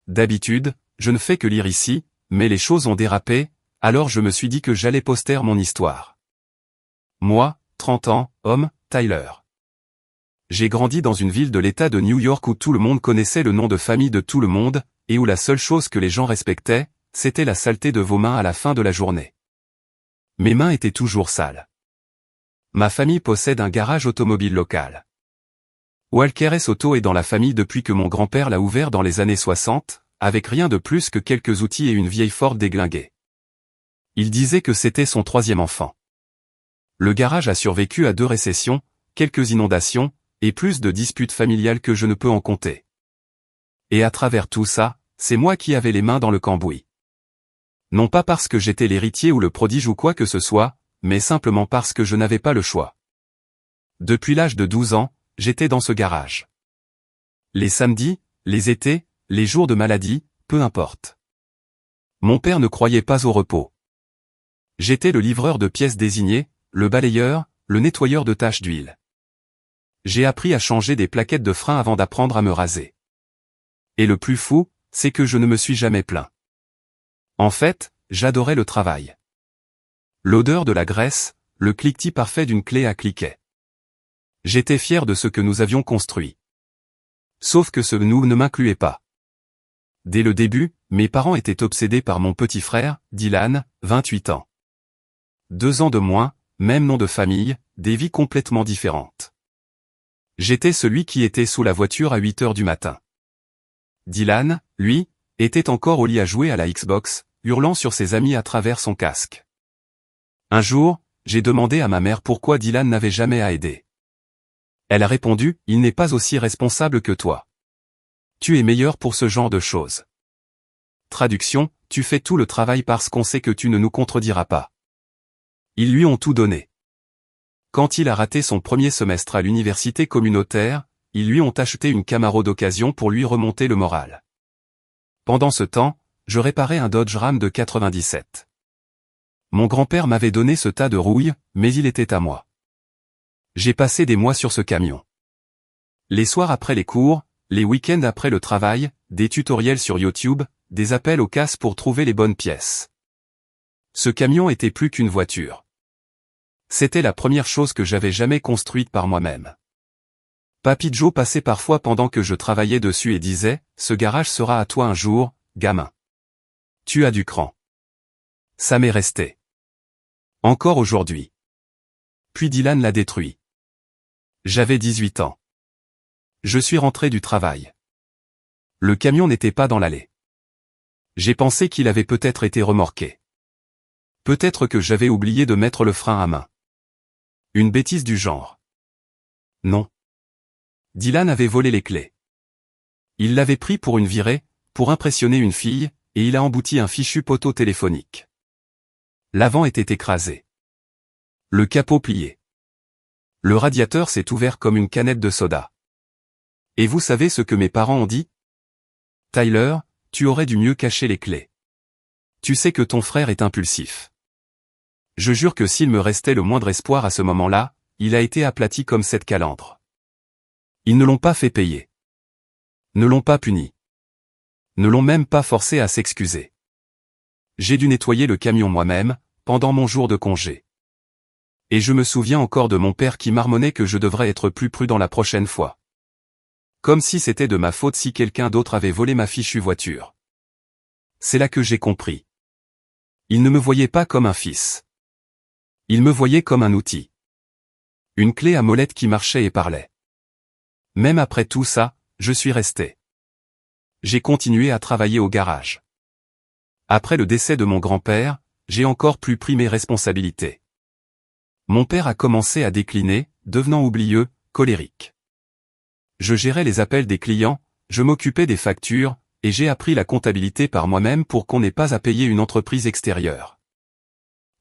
d'habitude, je ne fais que lire ici, mais les choses ont dérapé, alors je me suis dit que j'allais poster mon histoire. Moi, 30 ans, homme, Tyler. J'ai grandi dans une ville de l'État de New York où tout le monde connaissait le nom de famille de tout le monde, et où la seule chose que les gens respectaient, c'était la saleté de vos mains à la fin de la journée. Mes mains étaient toujours sales. Ma famille possède un garage automobile local. Walker S. Auto est dans la famille depuis que mon grand-père l'a ouvert dans les années 60, avec rien de plus que quelques outils et une vieille Ford déglinguée. Il disait que c'était son 3e enfant. Le garage a survécu à 2 récessions, quelques inondations, et plus de disputes familiales que je ne peux en compter. Et à travers tout ça, c'est moi qui avais les mains dans le cambouis. Non pas parce que j'étais l'héritier ou le prodige ou quoi que ce soit, mais simplement parce que je n'avais pas le choix. Depuis l'âge de 12 ans, j'étais dans ce garage. Les samedis, les étés, les jours de maladie, peu importe. Mon père ne croyait pas au repos. J'étais le livreur de pièces désignées, le balayeur, le nettoyeur de taches d'huile. J'ai appris à changer des plaquettes de frein avant d'apprendre à me raser. Et le plus fou, c'est que je ne me suis jamais plaint. En fait, j'adorais le travail. L'odeur de la graisse, le cliquetis parfait d'une clé à cliquet. J'étais fier de ce que nous avions construit. Sauf que ce nous ne m'incluait pas. Dès le début, mes parents étaient obsédés par mon petit frère, Dylan, 28 ans. 2 ans de moins, même nom de famille, des vies complètement différentes. J'étais celui qui était sous la voiture à 8 heures du matin. Dylan, lui, était encore au lit à jouer à la Xbox, hurlant sur ses amis à travers son casque. Un jour, j'ai demandé à ma mère pourquoi Dylan n'avait jamais à aider. Elle a répondu, « Il n'est pas aussi responsable que toi. Tu es meilleur pour ce genre de choses. » Traduction, tu fais tout le travail parce qu'on sait que tu ne nous contrediras pas. Ils lui ont tout donné. Quand il a raté son premier semestre à l'université communautaire, ils lui ont acheté une Camaro d'occasion pour lui remonter le moral. Pendant ce temps, je réparais un Dodge Ram de 97. Mon grand-père m'avait donné ce tas de rouille, mais il était à moi. J'ai passé des mois sur ce camion. Les soirs après les cours, les week-ends après le travail, des tutoriels sur YouTube, des appels aux casses pour trouver les bonnes pièces. Ce camion était plus qu'une voiture. C'était la première chose que j'avais jamais construite par moi-même. Papy Joe passait parfois pendant que je travaillais dessus et disait, « Ce garage sera à toi un jour, gamin. Tu as du cran. » Ça m'est resté. Encore aujourd'hui. Puis Dylan l'a détruit. J'avais 18 ans. Je suis rentré du travail. Le camion n'était pas dans l'allée. J'ai pensé qu'il avait peut-être été remorqué. Peut-être que j'avais oublié de mettre le frein à main. Une bêtise du genre. Non. Dylan avait volé les clés. Il l'avait pris pour une virée, pour impressionner une fille, et il a embouti un fichu poteau téléphonique. L'avant était écrasé. Le capot plié. Le radiateur s'est ouvert comme une canette de soda. Et vous savez ce que mes parents ont dit? Tyler, tu aurais dû mieux cacher les clés. Tu sais que ton frère est impulsif. Je jure que s'il me restait le moindre espoir à ce moment-là, il a été aplati comme cette calandre. Ils ne l'ont pas fait payer. Ne l'ont pas puni. Ne l'ont même pas forcé à s'excuser. J'ai dû nettoyer le camion moi-même, pendant mon jour de congé. Et je me souviens encore de mon père qui marmonnait que je devrais être plus prudent la prochaine fois. Comme si c'était de ma faute si quelqu'un d'autre avait volé ma fichue voiture. C'est là que j'ai compris. Il ne me voyait pas comme un fils. Il me voyait comme un outil. Une clé à molette qui marchait et parlait. Même après tout ça, je suis resté. J'ai continué à travailler au garage. Après le décès de mon grand-père, j'ai encore plus pris mes responsabilités. Mon père a commencé à décliner, devenant oublieux, colérique. Je gérais les appels des clients, je m'occupais des factures, et j'ai appris la comptabilité par moi-même pour qu'on n'ait pas à payer une entreprise extérieure.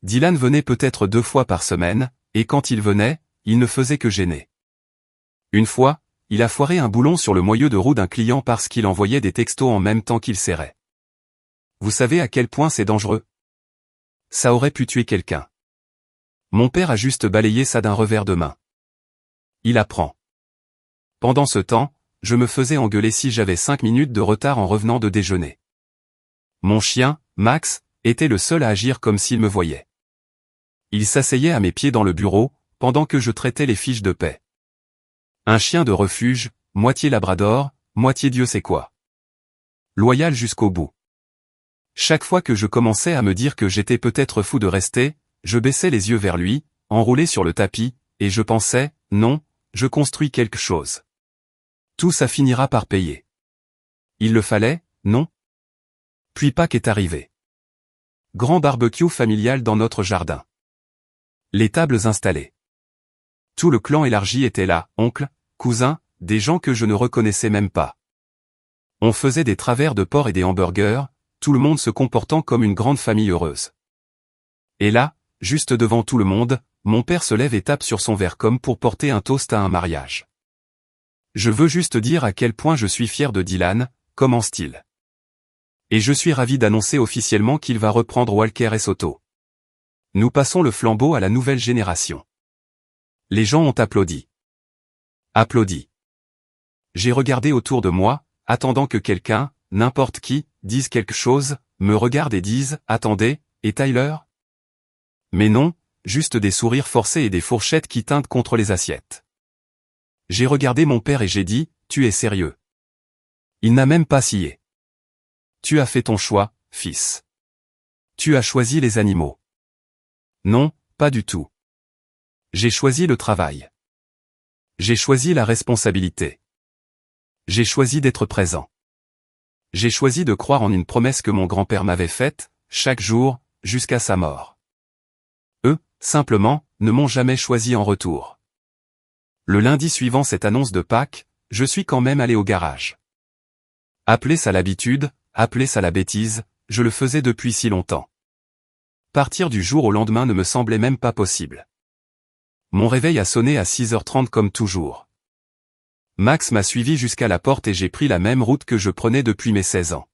Dylan venait peut-être 2 fois par semaine, et quand il venait, il ne faisait que gêner. Une fois, il a foiré un boulon sur le moyeu de roue d'un client parce qu'il envoyait des textos en même temps qu'il serrait. Vous savez à quel point c'est dangereux? Ça aurait pu tuer quelqu'un. Mon père a juste balayé ça d'un revers de main. Il apprend. Pendant ce temps, je me faisais engueuler si j'avais 5 minutes de retard en revenant de déjeuner. Mon chien, Max, était le seul à agir comme s'il me voyait. Il s'asseyait à mes pieds dans le bureau, pendant que je traitais les fiches de paie. Un chien de refuge, moitié labrador, moitié Dieu sait quoi. Loyal jusqu'au bout. Chaque fois que je commençais à me dire que j'étais peut-être fou de rester, je baissais les yeux vers lui, enroulé sur le tapis, et je pensais, non, je construis quelque chose. Tout ça finira par payer. Il le fallait, non? Puis Pâques est arrivé. Grand barbecue familial dans notre jardin. Les tables installées. Tout le clan élargi était là, oncles, cousins, des gens que je ne reconnaissais même pas. On faisait des travers de porc et des hamburgers, tout le monde se comportant comme une grande famille heureuse. Et là, juste devant tout le monde, mon père se lève et tape sur son verre comme pour porter un toast à un mariage. Je veux juste dire à quel point je suis fier de Dylan, commence-t-il. Et je suis ravi d'annoncer officiellement qu'il va reprendre Walker et Soto. Nous passons le flambeau à la nouvelle génération. Les gens ont applaudi. Applaudi. J'ai regardé autour de moi, attendant que quelqu'un, n'importe qui, dise quelque chose, me regarde et dise « Attendez, et Tyler ?» Mais non, juste des sourires forcés et des fourchettes qui tintent contre les assiettes. J'ai regardé mon père et j'ai dit « Tu es sérieux ?» Il n'a même pas scié. « Tu as fait ton choix, fils. Tu as choisi les animaux. » Non, pas du tout. J'ai choisi le travail. J'ai choisi la responsabilité. J'ai choisi d'être présent. J'ai choisi de croire en une promesse que mon grand-père m'avait faite, chaque jour, jusqu'à sa mort. Eux, simplement, ne m'ont jamais choisi en retour. Le lundi suivant cette annonce de Pâques, je suis quand même allé au garage. Appelez ça l'habitude, appelez ça la bêtise, je le faisais depuis si longtemps. Partir du jour au lendemain ne me semblait même pas possible. Mon réveil a sonné à 6h30 comme toujours. Max m'a suivi jusqu'à la porte et j'ai pris la même route que je prenais depuis mes 16 ans.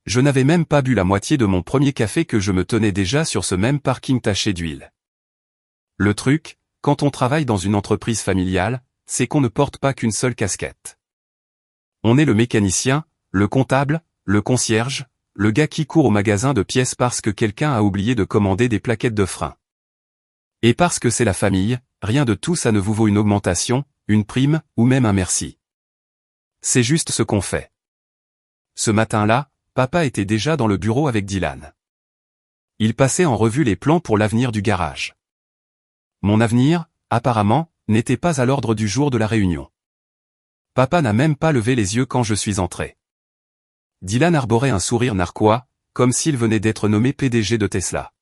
Je n'avais même pas bu la moitié de mon premier café que je me tenais déjà sur ce même parking taché d'huile. Le truc, quand on travaille dans une entreprise familiale, c'est qu'on ne porte pas qu'une seule casquette. On est le mécanicien, le comptable, le concierge, le gars qui court au magasin de pièces parce que quelqu'un a oublié de commander des plaquettes de frein. Et parce que c'est la famille, rien de tout ça ne vous vaut une augmentation, une prime, ou même un merci. C'est juste ce qu'on fait. Ce matin-là, papa était déjà dans le bureau avec Dylan. Il passait en revue les plans pour l'avenir du garage. Mon avenir, apparemment, n'était pas à l'ordre du jour de la réunion. Papa n'a même pas levé les yeux quand je suis entré. Dylan arborait un sourire narquois, comme s'il venait d'être nommé PDG de Tesla.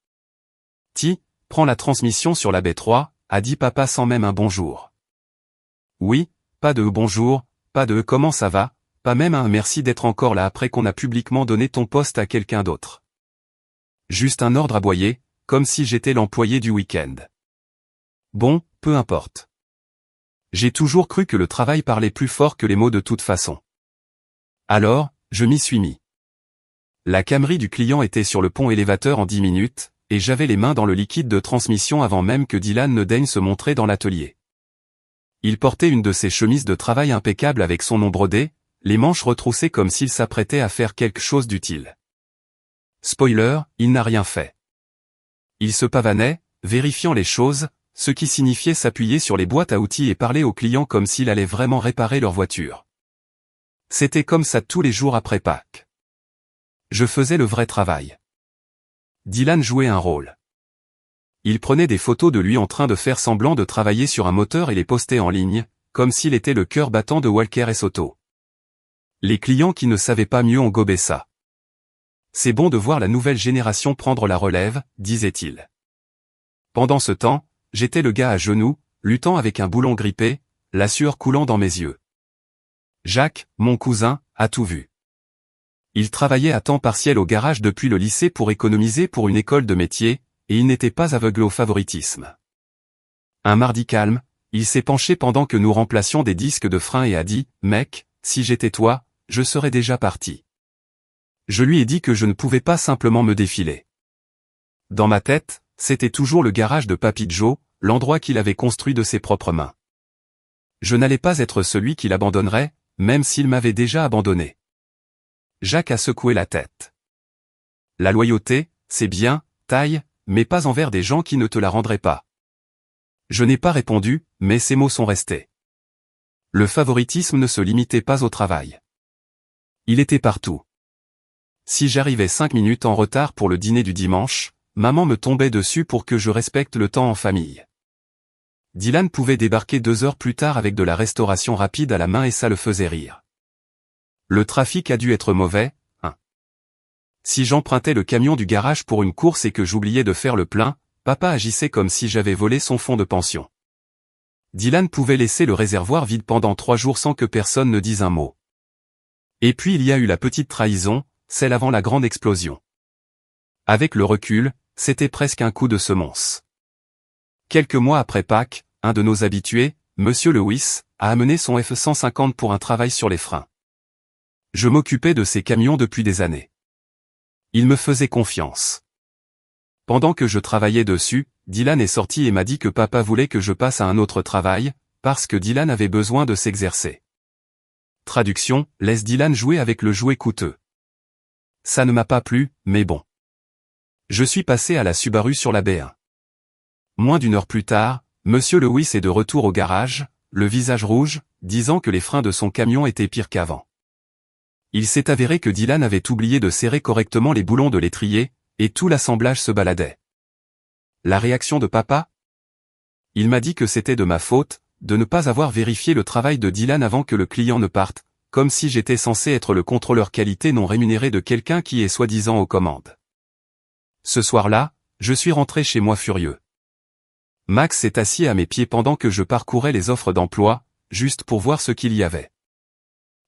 Prends la transmission sur la B3, a dit papa sans même un bonjour. Oui, pas de bonjour, pas de comment ça va, pas même un merci d'être encore là après qu'on a publiquement donné ton poste à quelqu'un d'autre. Juste un ordre aboyé, comme si j'étais l'employé du week-end. Bon, peu importe. J'ai toujours cru que le travail parlait plus fort que les mots de toute façon. Alors, je m'y suis mis. La Camry du client était sur le pont élévateur en 10 minutes, et j'avais les mains dans le liquide de transmission avant même que Dylan ne daigne se montrer dans l'atelier. Il portait une de ses chemises de travail impeccables avec son nom brodé, les manches retroussées comme s'il s'apprêtait à faire quelque chose d'utile. Spoiler, il n'a rien fait. Il se pavanait, vérifiant les choses, ce qui signifiait s'appuyer sur les boîtes à outils et parler aux clients comme s'il allait vraiment réparer leur voiture. C'était comme ça tous les jours après Pâques. Je faisais le vrai travail. Dylan jouait un rôle. Il prenait des photos de lui en train de faire semblant de travailler sur un moteur et les postait en ligne, comme s'il était le cœur battant de Walker et Soto. Les clients qui ne savaient pas mieux ont gobé ça. C'est bon de voir la nouvelle génération prendre la relève, disait-il. Pendant ce temps, j'étais le gars à genoux, luttant avec un boulon grippé, la sueur coulant dans mes yeux. Jacques, mon cousin, a tout vu. Il travaillait à temps partiel au garage depuis le lycée pour économiser pour une école de métier, et il n'était pas aveugle au favoritisme. Un mardi calme, il s'est penché pendant que nous remplacions des disques de frein et a dit « Mec, si j'étais toi, je serais déjà parti. » Je lui ai dit que je ne pouvais pas simplement me défiler. Dans ma tête, c'était toujours le garage de Papy Joe, l'endroit qu'il avait construit de ses propres mains. Je n'allais pas être celui qui l'abandonnerait, même s'il m'avait déjà abandonné. Jacques a secoué la tête. La loyauté, c'est bien, Ty, mais pas envers des gens qui ne te la rendraient pas. Je n'ai pas répondu, mais ces mots sont restés. Le favoritisme ne se limitait pas au travail. Il était partout. Si j'arrivais 5 minutes en retard pour le dîner du dimanche, maman me tombait dessus pour que je respecte le temps en famille. Dylan pouvait débarquer 2 heures plus tard avec de la restauration rapide à la main et ça le faisait rire. Le trafic a dû être mauvais, hein. Si j'empruntais le camion du garage pour une course et que j'oubliais de faire le plein, papa agissait comme si j'avais volé son fonds de pension. Dylan pouvait laisser le réservoir vide pendant 3 jours sans que personne ne dise un mot. Et puis il y a eu la petite trahison, celle avant la grande explosion. Avec le recul, c'était presque un coup de semonce. Quelques mois après Pâques, un de nos habitués, Monsieur Lewis, a amené son F-150 pour un travail sur les freins. Je m'occupais de ces camions depuis des années. Il me faisait confiance. Pendant que je travaillais dessus, Dylan est sorti et m'a dit que papa voulait que je passe à un autre travail, parce que Dylan avait besoin de s'exercer. Traduction, laisse Dylan jouer avec le jouet coûteux. Ça ne m'a pas plu, mais bon. Je suis passé à la Subaru sur la B1. Moins d'1 heure plus tard, Monsieur Lewis est de retour au garage, le visage rouge, disant que les freins de son camion étaient pires qu'avant. Il s'est avéré que Dylan avait oublié de serrer correctement les boulons de l'étrier, et tout l'assemblage se baladait. La réaction de papa? Il m'a dit que c'était de ma faute, de ne pas avoir vérifié le travail de Dylan avant que le client ne parte, comme si j'étais censé être le contrôleur qualité non rémunéré de quelqu'un qui est soi-disant aux commandes. Ce soir-là, je suis rentré chez moi furieux. Max s'est assis à mes pieds pendant que je parcourais les offres d'emploi, juste pour voir ce qu'il y avait.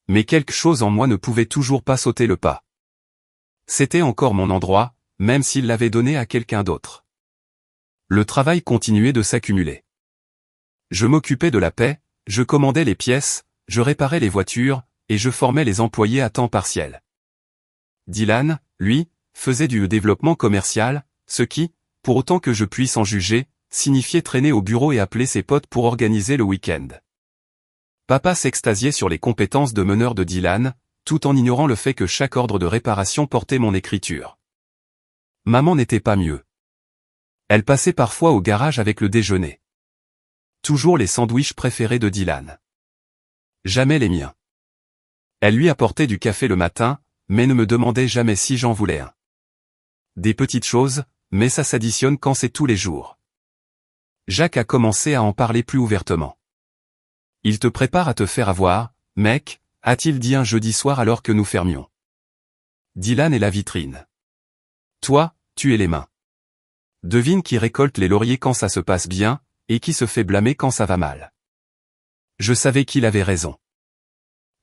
Mais quelque chose en moi ne pouvait toujours pas sauter le pas. C'était encore mon endroit, même s'il l'avait donné à quelqu'un d'autre. Le travail continuait de s'accumuler. Je m'occupais de la paie, je commandais les pièces, je réparais les voitures, et je formais les employés à temps partiel. Dylan, lui, faisait du développement commercial, ce qui, pour autant que je puisse en juger, signifiait traîner au bureau et appeler ses potes pour organiser le week-end. Papa s'extasiait sur les compétences de meneur de Dylan, tout en ignorant le fait que chaque ordre de réparation portait mon écriture. Maman n'était pas mieux. Elle passait parfois au garage avec le déjeuner. Toujours les sandwichs préférés de Dylan. Jamais les miens. Elle lui apportait du café le matin, mais ne me demandait jamais si j'en voulais un. Des petites choses, mais ça s'additionne quand c'est tous les jours. Jacques a commencé à en parler plus ouvertement. Il te prépare à te faire avoir, mec, a-t-il dit un jeudi soir alors que nous fermions. Dylan est la vitrine. Toi, tu es les mains. Devine qui récolte les lauriers quand ça se passe bien, et qui se fait blâmer quand ça va mal. Je savais qu'il avait raison.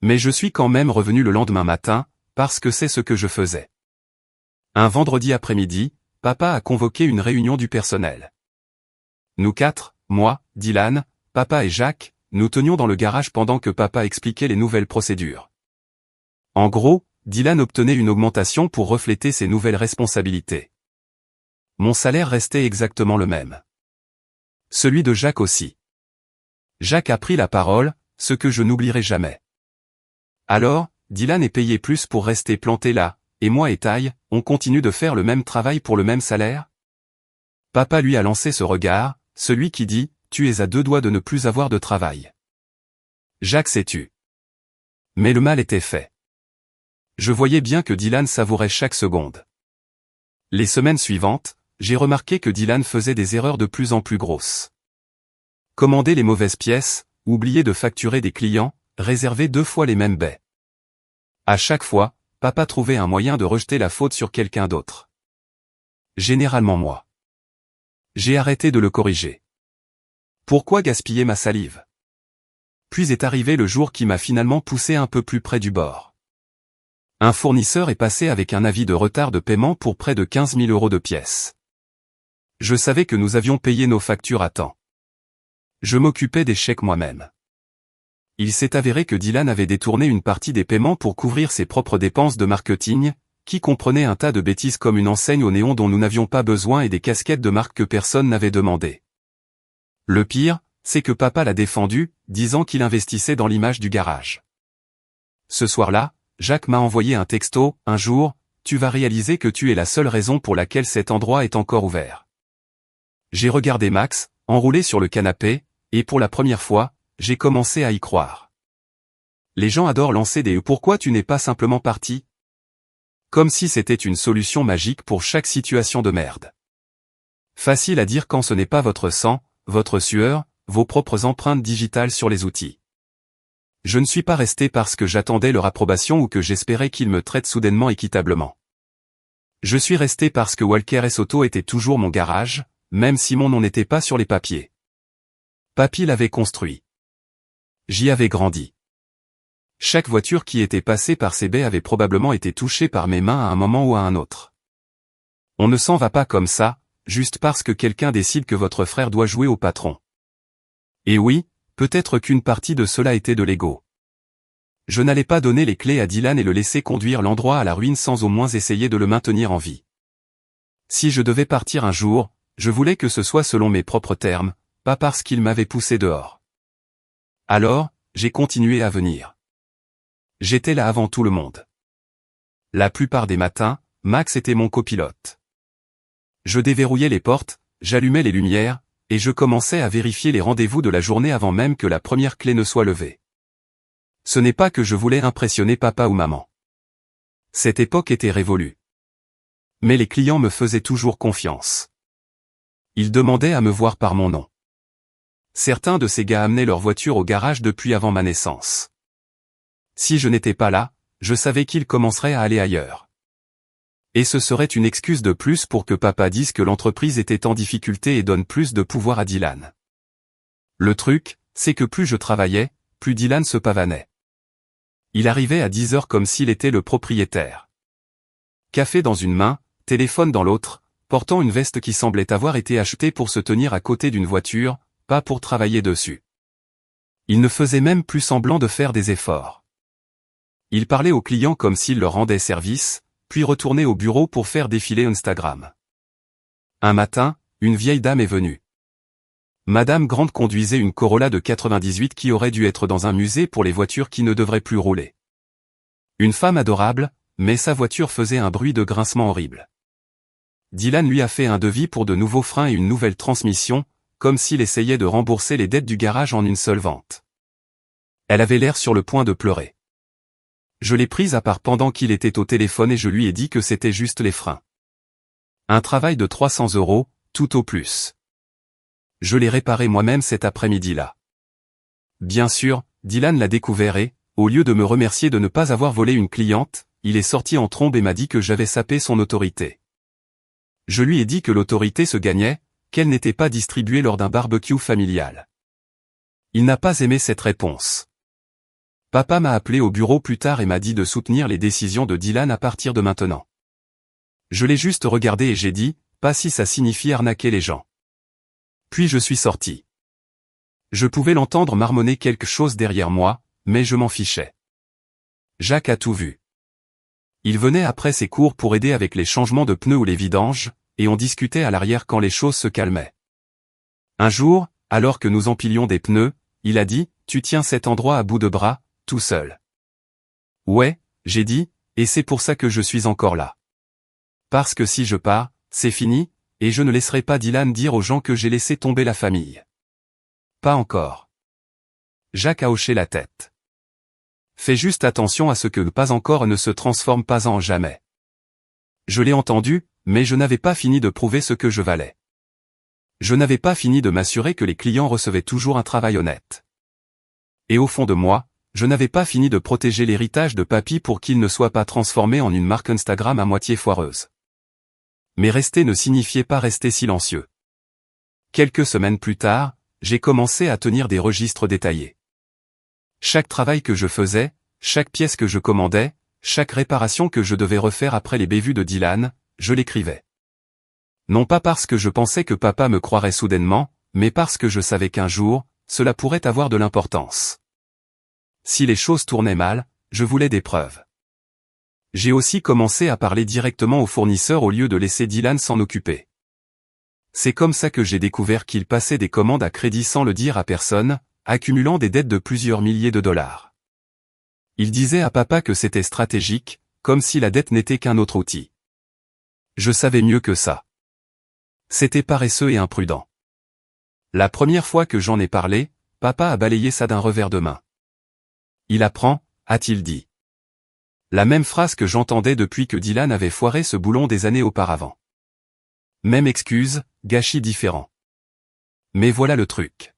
Mais je suis quand même revenu le lendemain matin, parce que c'est ce que je faisais. Un vendredi après-midi, papa a convoqué une réunion du personnel. Nous 4, moi, Dylan, papa et Jacques, nous tenions dans le garage pendant que papa expliquait les nouvelles procédures. En gros, Dylan obtenait une augmentation pour refléter ses nouvelles responsabilités. Mon salaire restait exactement le même. Celui de Jacques aussi. Jacques a pris la parole, ce que je n'oublierai jamais. Alors, Dylan est payé plus pour rester planté là, et moi et Ty, on continue de faire le même travail pour le même salaire? Papa lui a lancé ce regard, celui qui dit, tu es à 2 doigts de ne plus avoir de travail. Jacques s'est tu. Mais le mal était fait. Je voyais bien que Dylan savourait chaque seconde. Les semaines suivantes, j'ai remarqué que Dylan faisait des erreurs de plus en plus grosses. Commander les mauvaises pièces, oublier de facturer des clients, réserver 2 fois les mêmes baies. À chaque fois, papa trouvait un moyen de rejeter la faute sur quelqu'un d'autre. Généralement moi. J'ai arrêté de le corriger. Pourquoi gaspiller ma salive? Puis est arrivé le jour qui m'a finalement poussé un peu plus près du bord. Un fournisseur est passé avec un avis de retard de paiement pour près de 15 000 € de pièces. Je savais que nous avions payé nos factures à temps. Je m'occupais des chèques moi-même. Il s'est avéré que Dylan avait détourné une partie des paiements pour couvrir ses propres dépenses de marketing, qui comprenaient un tas de bêtises comme une enseigne au néon dont nous n'avions pas besoin et des casquettes de marque que personne n'avait demandé. Le pire, c'est que papa l'a défendu, disant qu'il investissait dans l'image du garage. Ce soir-là, Jacques m'a envoyé un texto, un jour, tu vas réaliser que tu es la seule raison pour laquelle cet endroit est encore ouvert. J'ai regardé Max, enroulé sur le canapé, et pour la première fois, j'ai commencé à y croire. Les gens adorent lancer des « pourquoi tu n'es pas simplement parti ?» Comme si c'était une solution magique pour chaque situation de merde. Facile à dire quand ce n'est pas votre sang, votre sueur, vos propres empreintes digitales sur les outils. Je ne suis pas resté parce que j'attendais leur approbation ou que j'espérais qu'ils me traitent soudainement équitablement. Je suis resté parce que Walker S Auto était toujours mon garage, même si mon nom n'était pas sur les papiers. Papy l'avait construit. J'y avais grandi. Chaque voiture qui était passée par ces baies avait probablement été touchée par mes mains à un moment ou à un autre. On ne s'en va pas comme ça, juste parce que quelqu'un décide que votre frère doit jouer au patron. Et oui, peut-être qu'une partie de cela était de l'ego. Je n'allais pas donner les clés à Dylan et le laisser conduire l'endroit à la ruine sans au moins essayer de le maintenir en vie. Si je devais partir un jour, je voulais que ce soit selon mes propres termes, pas parce qu'il m'avait poussé dehors. Alors, j'ai continué à venir. J'étais là avant tout le monde. La plupart des matins, Max était mon copilote. Je déverrouillais les portes, j'allumais les lumières, et je commençais à vérifier les rendez-vous de la journée avant même que la première clé ne soit levée. Ce n'est pas que je voulais impressionner papa ou maman. Cette époque était révolue. Mais les clients me faisaient toujours confiance. Ils demandaient à me voir par mon nom. Certains de ces gars amenaient leur voiture au garage depuis avant ma naissance. Si je n'étais pas là, je savais qu'ils commenceraient à aller ailleurs. Et ce serait une excuse de plus pour que papa dise que l'entreprise était en difficulté et donne plus de pouvoir à Dylan. Le truc, c'est que plus je travaillais, plus Dylan se pavanait. Il arrivait à 10 heures comme s'il était le propriétaire. Café dans une main, téléphone dans l'autre, portant une veste qui semblait avoir été achetée pour se tenir à côté d'une voiture, pas pour travailler dessus. Il ne faisait même plus semblant de faire des efforts. Il parlait aux clients comme s'il leur rendait service, puis retournait au bureau pour faire défiler Instagram. Un matin, une vieille dame est venue. Madame Grande conduisait une Corolla de 98 qui aurait dû être dans un musée pour les voitures qui ne devraient plus rouler. Une femme adorable, mais sa voiture faisait un bruit de grincement horrible. Dylan lui a fait un devis pour de nouveaux freins et une nouvelle transmission, comme s'il essayait de rembourser les dettes du garage en une seule vente. Elle avait l'air sur le point de pleurer. Je l'ai prise à part pendant qu'il était au téléphone et je lui ai dit que c'était juste les freins. Un travail de 300 €, tout au plus. Je l'ai réparé moi-même cet après-midi-là. Bien sûr, Dylan l'a découvert et, au lieu de me remercier de ne pas avoir volé une cliente, il est sorti en trombe et m'a dit que j'avais sapé son autorité. Je lui ai dit que l'autorité se gagnait, qu'elle n'était pas distribuée lors d'un barbecue familial. Il n'a pas aimé cette réponse. Papa m'a appelé au bureau plus tard et m'a dit de soutenir les décisions de Dylan à partir de maintenant. Je l'ai juste regardé et j'ai dit, pas si ça signifie arnaquer les gens. Puis je suis sorti. Je pouvais l'entendre marmonner quelque chose derrière moi, mais je m'en fichais. Jacques a tout vu. Il venait après ses cours pour aider avec les changements de pneus ou les vidanges, et on discutait à l'arrière quand les choses se calmaient. Un jour, alors que nous empilions des pneus, il a dit, tu tiens cet endroit à bout de bras, tout seul. Ouais, j'ai dit, et c'est pour ça que je suis encore là. Parce que si je pars, c'est fini, et je ne laisserai pas Dylan dire aux gens que j'ai laissé tomber la famille. Pas encore. Jacques a hoché la tête. Fais juste attention à ce que pas encore ne se transforme pas en jamais. Je l'ai entendu, mais je n'avais pas fini de prouver ce que je valais. Je n'avais pas fini de m'assurer que les clients recevaient toujours un travail honnête. Et au fond de moi, je n'avais pas fini de protéger l'héritage de papy pour qu'il ne soit pas transformé en une marque Instagram à moitié foireuse. Mais rester ne signifiait pas rester silencieux. Quelques semaines plus tard, j'ai commencé à tenir des registres détaillés. Chaque travail que je faisais, chaque pièce que je commandais, chaque réparation que je devais refaire après les bévues de Dylan, je l'écrivais. Non pas parce que je pensais que papa me croirait soudainement, mais parce que je savais qu'un jour, cela pourrait avoir de l'importance. Si les choses tournaient mal, je voulais des preuves. J'ai aussi commencé à parler directement aux fournisseurs au lieu de laisser Dylan s'en occuper. C'est comme ça que j'ai découvert qu'il passait des commandes à crédit sans le dire à personne, accumulant des dettes de plusieurs milliers de dollars. Il disait à papa que c'était stratégique, comme si la dette n'était qu'un autre outil. Je savais mieux que ça. C'était paresseux et imprudent. La première fois que j'en ai parlé, papa a balayé ça d'un revers de main. Il apprend, a-t-il dit. La même phrase que j'entendais depuis que Dylan avait foiré ce boulon des années auparavant. Même excuse, gâchis différent. Mais voilà le truc.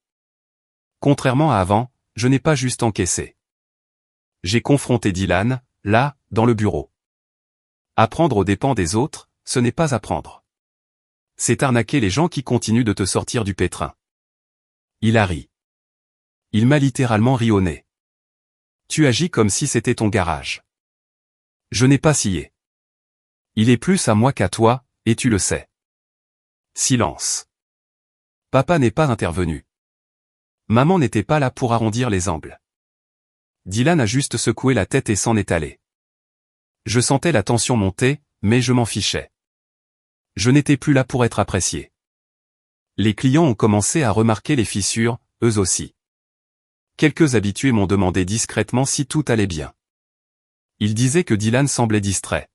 Contrairement à avant, je n'ai pas juste encaissé. J'ai confronté Dylan, là, dans le bureau. Apprendre aux dépens des autres, ce n'est pas apprendre. C'est arnaquer les gens qui continuent de te sortir du pétrin. Il a ri. Il m'a littéralement ri au nez. Tu agis comme si c'était ton garage. Je n'ai pas scié. Il est plus à moi qu'à toi, et tu le sais. Silence. Papa n'est pas intervenu. Maman n'était pas là pour arrondir les angles. Dylan a juste secoué la tête et s'en est allé. Je sentais la tension monter, mais je m'en fichais. Je n'étais plus là pour être apprécié. Les clients ont commencé à remarquer les fissures, eux aussi. Quelques habitués m'ont demandé discrètement si tout allait bien. Ils disaient que Dylan semblait distrait.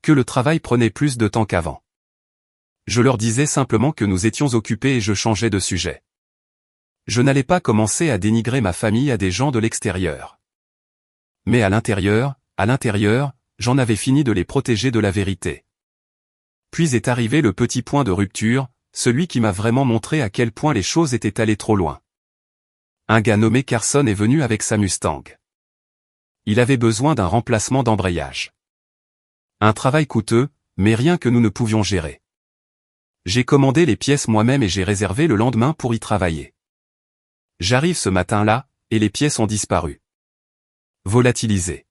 Que le travail prenait plus de temps qu'avant. Je leur disais simplement que nous étions occupés et je changeais de sujet. Je n'allais pas commencer à dénigrer ma famille à des gens de l'extérieur. Mais à l'intérieur, j'en avais fini de les protéger de la vérité. Puis est arrivé le petit point de rupture, celui qui m'a vraiment montré à quel point les choses étaient allées trop loin. Un gars nommé Carson est venu avec sa Mustang. Il avait besoin d'un remplacement d'embrayage. Un travail coûteux, mais rien que nous ne pouvions gérer. J'ai commandé les pièces moi-même et j'ai réservé le lendemain pour y travailler. J'arrive ce matin-là, et les pièces ont disparu. Volatilisées.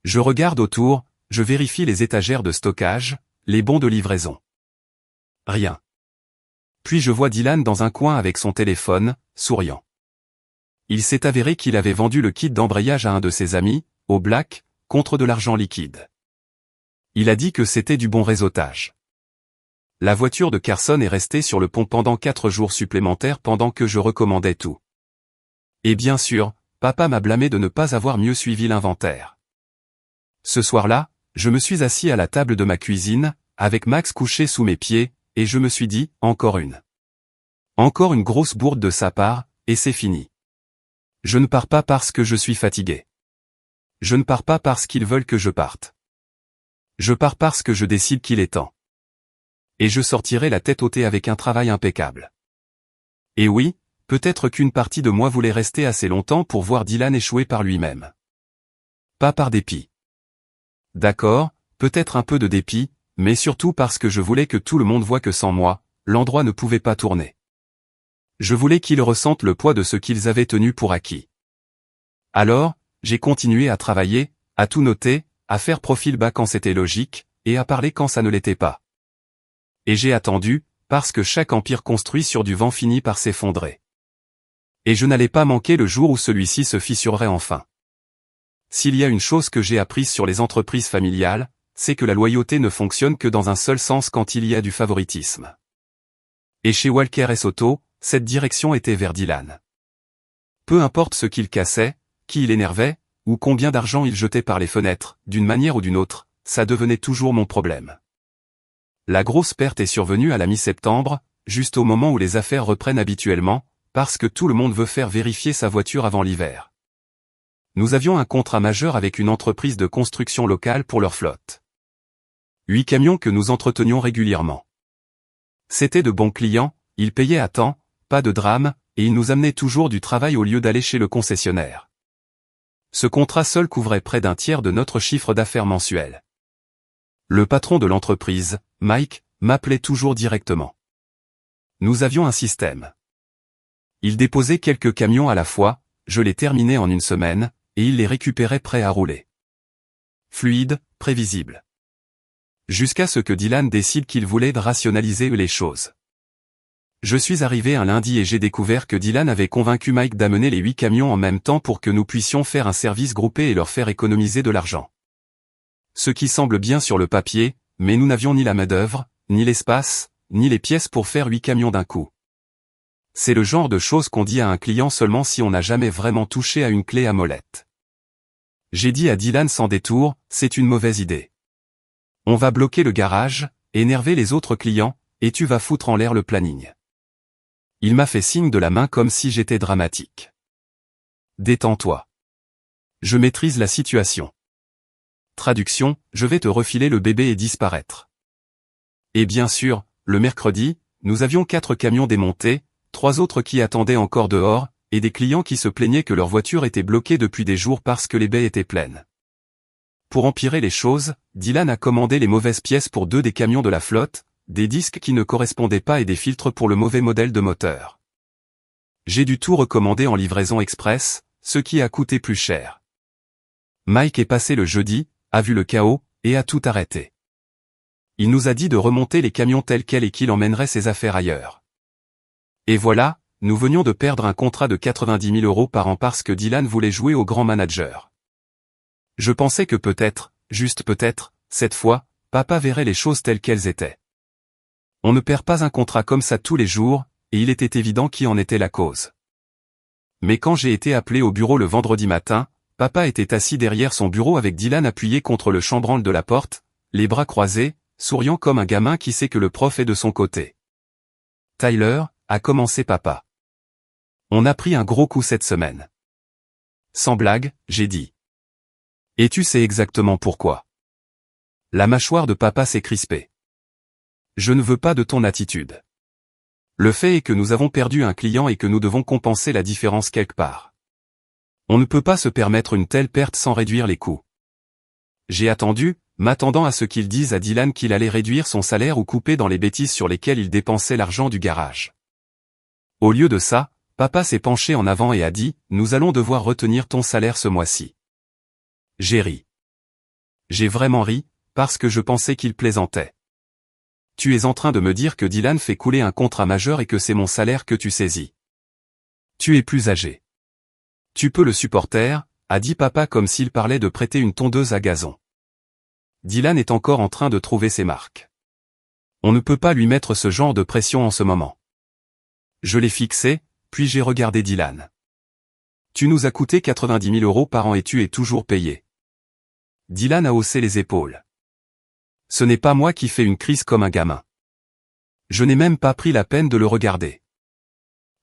Je regarde autour, je vérifie les étagères de stockage, les bons de livraison. Rien. Puis je vois Dylan dans un coin avec son téléphone, souriant. Il s'est avéré qu'il avait vendu le kit d'embrayage à un de ses amis, au black, contre de l'argent liquide. Il a dit que c'était du bon réseautage. La voiture de Carson est restée sur le pont pendant 4 jours supplémentaires pendant que je recommandais tout. Et bien sûr, papa m'a blâmé de ne pas avoir mieux suivi l'inventaire. Ce soir-là, je me suis assis à la table de ma cuisine, avec Max couché sous mes pieds, et je me suis dit, encore une. Encore une grosse bourde de sa part, et c'est fini. Je ne pars pas parce que je suis fatigué. Je ne pars pas parce qu'ils veulent que je parte. Je pars parce que je décide qu'il est temps. Et je sortirai la tête hautée avec un travail impeccable. Et oui, peut-être qu'une partie de moi voulait rester assez longtemps pour voir Dylan échouer par lui-même. Pas par dépit. D'accord, peut-être un peu de dépit, mais surtout parce que je voulais que tout le monde voie que sans moi, l'endroit ne pouvait pas tourner. Je voulais qu'ils ressentent le poids de ce qu'ils avaient tenu pour acquis. Alors, j'ai continué à travailler, à tout noter, à faire profil bas quand c'était logique, et à parler quand ça ne l'était pas. Et j'ai attendu, parce que chaque empire construit sur du vent finit par s'effondrer. Et je n'allais pas manquer le jour où celui-ci se fissurerait enfin. S'il y a une chose que j'ai apprise sur les entreprises familiales, c'est que la loyauté ne fonctionne que dans un seul sens quand il y a du favoritisme. Et chez Walker & Soto, cette direction était vers Dylan. Peu importe ce qu'il cassait, qui il énervait, ou combien d'argent il jetait par les fenêtres, d'une manière ou d'une autre, ça devenait toujours mon problème. La grosse perte est survenue à la mi-septembre, juste au moment où les affaires reprennent habituellement, parce que tout le monde veut faire vérifier sa voiture avant l'hiver. Nous avions un contrat majeur avec une entreprise de construction locale pour leur flotte. 8 camions que nous entretenions régulièrement. C'étaient de bons clients, ils payaient à temps, pas de drame, et ils nous amenaient toujours du travail au lieu d'aller chez le concessionnaire. Ce contrat seul couvrait près d'un tiers de notre chiffre d'affaires mensuel. Le patron de l'entreprise, Mike, m'appelait toujours directement. Nous avions un système. Il déposait quelques camions à la fois, je les terminais en une semaine, et il les récupérait prêts à rouler. Fluide, prévisible. Jusqu'à ce que Dylan décide qu'il voulait rationaliser les choses. Je suis arrivé un lundi et j'ai découvert que Dylan avait convaincu Mike d'amener les 8 camions en même temps pour que nous puissions faire un service groupé et leur faire économiser de l'argent. Ce qui semble bien sur le papier, mais nous n'avions ni la main-d'œuvre, ni l'espace, ni les pièces pour faire 8 camions d'un coup. C'est le genre de choses qu'on dit à un client seulement si on n'a jamais vraiment touché à une clé à molette. J'ai dit à Dylan sans détour, c'est une mauvaise idée. On va bloquer le garage, énerver les autres clients, et tu vas foutre en l'air le planning. Il m'a fait signe de la main comme si j'étais dramatique. Détends-toi. Je maîtrise la situation. Traduction, je vais te refiler le bébé et disparaître. Et bien sûr, le mercredi, nous avions 4 camions démontés, 3 autres qui attendaient encore dehors, et des clients qui se plaignaient que leur voiture était bloquée depuis des jours parce que les baies étaient pleines. Pour empirer les choses, Dylan a commandé les mauvaises pièces pour 2 des camions de la flotte, des disques qui ne correspondaient pas et des filtres pour le mauvais modèle de moteur. J'ai dû tout recommander en livraison express, ce qui a coûté plus cher. Mike est passé le jeudi, a vu le chaos, et a tout arrêté. Il nous a dit de remonter les camions tels quels et qu'il emmènerait ses affaires ailleurs. Et voilà, nous venions de perdre un contrat de 90 000 € par an parce que Dylan voulait jouer au grand manager. Je pensais que peut-être, juste peut-être, cette fois, papa verrait les choses telles qu'elles étaient. On ne perd pas un contrat comme ça tous les jours, et il était évident qui en était la cause. Mais quand j'ai été appelé au bureau le vendredi matin, papa était assis derrière son bureau avec Dylan appuyé contre le chambranle de la porte, les bras croisés, souriant comme un gamin qui sait que le prof est de son côté. Tyler, a commencé papa. On a pris un gros coup cette semaine. Sans blague, j'ai dit. Et tu sais exactement pourquoi. La mâchoire de papa s'est crispée. Je ne veux pas de ton attitude. Le fait est que nous avons perdu un client et que nous devons compenser la différence quelque part. On ne peut pas se permettre une telle perte sans réduire les coûts. J'ai attendu, m'attendant à ce qu'il dise à Dylan qu'il allait réduire son salaire ou couper dans les bêtises sur lesquelles il dépensait l'argent du garage. Au lieu de ça, papa s'est penché en avant et a dit, nous allons devoir retenir ton salaire ce mois-ci. J'ai ri. J'ai vraiment ri, parce que je pensais qu'il plaisantait. Tu es en train de me dire que Dylan fait couler un contrat majeur et que c'est mon salaire que tu saisis. Tu es plus âgé. Tu peux le supporter, a dit papa comme s'il parlait de prêter une tondeuse à gazon. Dylan est encore en train de trouver ses marques. On ne peut pas lui mettre ce genre de pression en ce moment. Je l'ai fixé, puis j'ai regardé Dylan. Tu nous as coûté 90 000 € par an et tu es toujours payé. Dylan a haussé les épaules. Ce n'est pas moi qui fais une crise comme un gamin. Je n'ai même pas pris la peine de le regarder.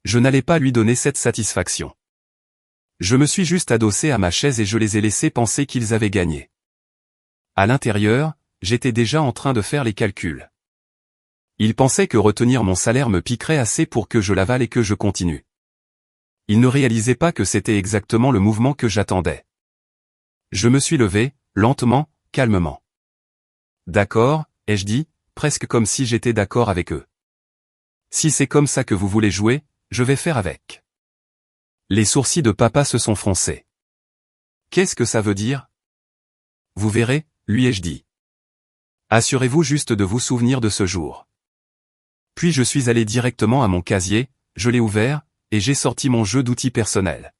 Je n'allais pas lui donner cette satisfaction. Je me suis juste adossé à ma chaise et je les ai laissés penser qu'ils avaient gagné. À l'intérieur, j'étais déjà en train de faire les calculs. Ils pensaient que retenir mon salaire me piquerait assez pour que je l'avale et que je continue. Ils ne réalisaient pas que c'était exactement le mouvement que j'attendais. Je me suis levé, lentement, calmement. D'accord, ai-je dit, presque comme si j'étais d'accord avec eux. Si c'est comme ça que vous voulez jouer, je vais faire avec. Les sourcils de papa se sont froncés. Qu'est-ce que ça veut dire? Vous verrez, lui ai-je dit. Assurez-vous juste de vous souvenir de ce jour. Puis je suis allé directement à mon casier, je l'ai ouvert, et j'ai sorti mon jeu d'outils personnels.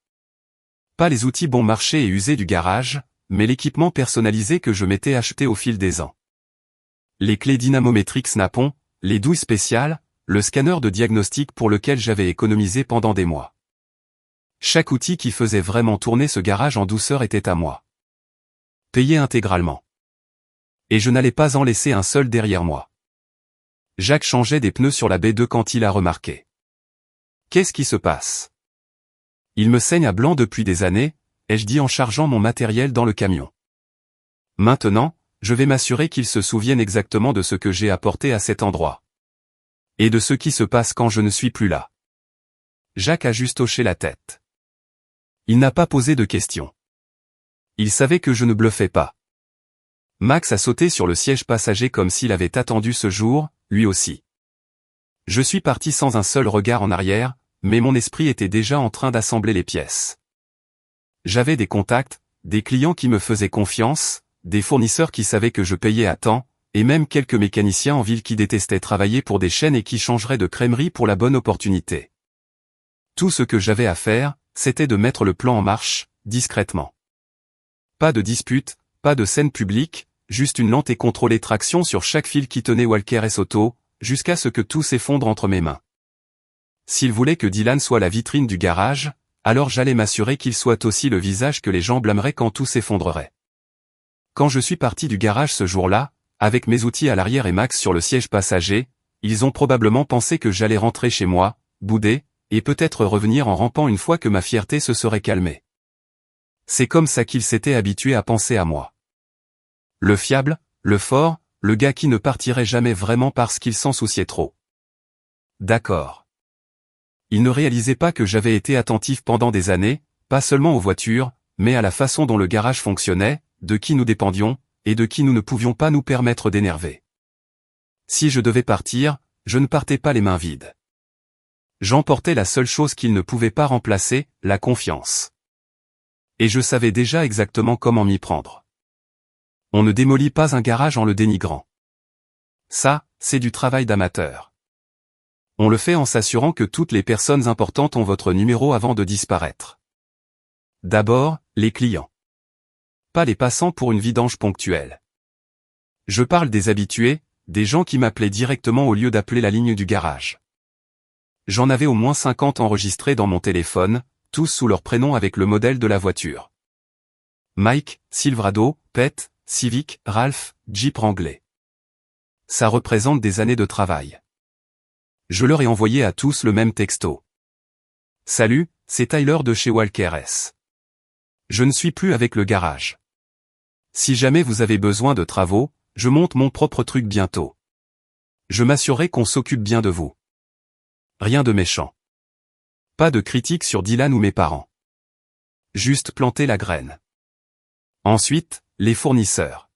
Pas les outils bon marché et usés du garage, mais l'équipement personnalisé que je m'étais acheté au fil des ans. Les clés dynamométriques Snap-on, les douilles spéciales, le scanner de diagnostic pour lequel j'avais économisé pendant des mois. Chaque outil qui faisait vraiment tourner ce garage en douceur était à moi. Payé intégralement. Et je n'allais pas en laisser un seul derrière moi. Jacques changeait des pneus sur la B2 quand il a remarqué. Qu'est-ce qui se passe? Il me saigne à blanc depuis des années, ai-je dit en chargeant mon matériel dans le camion. Maintenant, je vais m'assurer qu'il se souvienne exactement de ce que j'ai apporté à cet endroit. Et de ce qui se passe quand je ne suis plus là. Jacques a juste hoché la tête. Il n'a pas posé de questions. Il savait que je ne bluffais pas. Max a sauté sur le siège passager comme s'il avait attendu ce jour, lui aussi. Je suis parti sans un seul regard en arrière, mais mon esprit était déjà en train d'assembler les pièces. J'avais des contacts, des clients qui me faisaient confiance, des fournisseurs qui savaient que je payais à temps, et même quelques mécaniciens en ville qui détestaient travailler pour des chaînes et qui changeraient de crèmerie pour la bonne opportunité. Tout ce que j'avais à faire, c'était de mettre le plan en marche, discrètement. Pas de dispute, pas de scène publique, juste une lente et contrôlée traction sur chaque fil qui tenait Walker S Auto, jusqu'à ce que tout s'effondre entre mes mains. S'il voulait que Dylan soit la vitrine du garage, alors j'allais m'assurer qu'il soit aussi le visage que les gens blâmeraient quand tout s'effondrerait. Quand je suis parti du garage ce jour-là, avec mes outils à l'arrière et Max sur le siège passager, ils ont probablement pensé que j'allais rentrer chez moi, bouder, et peut-être revenir en rampant une fois que ma fierté se serait calmée. C'est comme ça qu'ils s'étaient habitués à penser à moi. Le fiable, le fort, le gars qui ne partirait jamais vraiment parce qu'il s'en souciait trop. D'accord. Ils ne réalisaient pas que j'avais été attentif pendant des années, pas seulement aux voitures, mais à la façon dont le garage fonctionnait, de qui nous dépendions, et de qui nous ne pouvions pas nous permettre d'énerver. Si je devais partir, je ne partais pas les mains vides. J'emportais la seule chose qu'ils ne pouvaient pas remplacer, la confiance. Et je savais déjà exactement comment m'y prendre. On ne démolit pas un garage en le dénigrant. Ça, c'est du travail d'amateur. On le fait en s'assurant que toutes les personnes importantes ont votre numéro avant de disparaître. D'abord, les clients. Pas les passants pour une vidange ponctuelle. Je parle des habitués, des gens qui m'appelaient directement au lieu d'appeler la ligne du garage. J'en avais au moins 50 enregistrés dans mon téléphone, tous sous leur prénom avec le modèle de la voiture. Mike, Silverado, Pet, Civic, Ralph, Jeep Wrangler. Ça représente des années de travail. Je leur ai envoyé à tous le même texto. Salut, c'est Tyler de chez Walker S. Je ne suis plus avec le garage. Si jamais vous avez besoin de travaux, je monte mon propre truc bientôt. Je m'assurerai qu'on s'occupe bien de vous. Rien de méchant. Pas de critique sur Dylan ou mes parents. Juste planter la graine. Ensuite, les fournisseurs.